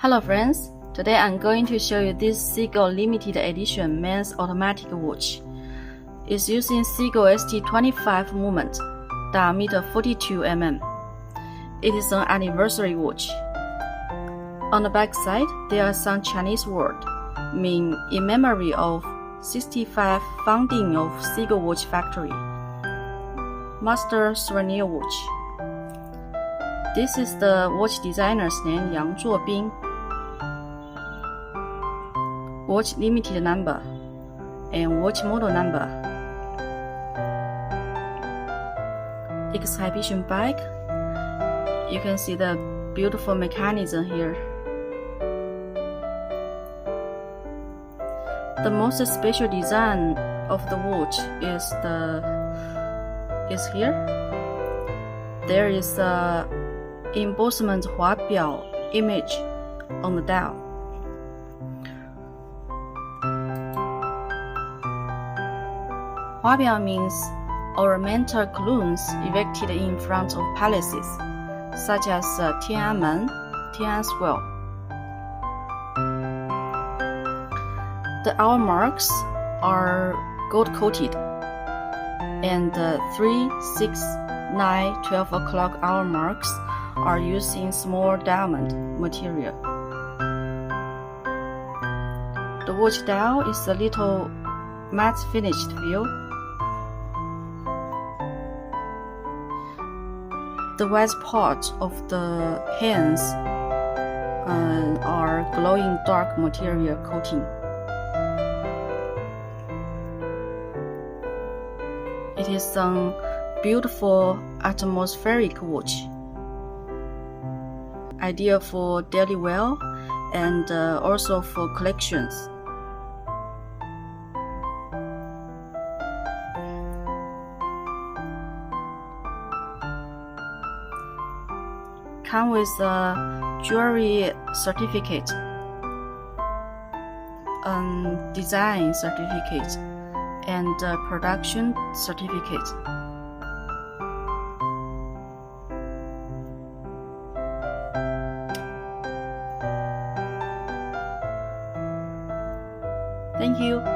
Hello friends, today I'm going to show you this Seagull limited edition men's automatic watch. It's using Seagull ST25 movement, diameter 42 mm. It is an anniversary watch. On the back side, there are some Chinese words, mean in memory of 65 founding of Seagull Watch Factory. Master souvenir watch. This is the watch designer's name, Yang Zhuobing. Watch limited number and watch model number. Exhibition bag. You can see the beautiful mechanism here. The most special design of the watch is here. There is a embossment 华表 image on the dial. Huabiao means ornamental columns erected in front of palaces, such as Tiananmen, Tian'an Square. The hour marks are gold-coated, and the 3, 6, 9, 12 o'clock hour marks are used in small diamond material. The watch dial is a little matte finished feel. The white part of the hands are glowing dark material coating. It is a beautiful atmospheric watch, ideal for daily wear and also for collections. Come with a jewelry certificate, design certificate, and production certificate. Thank you.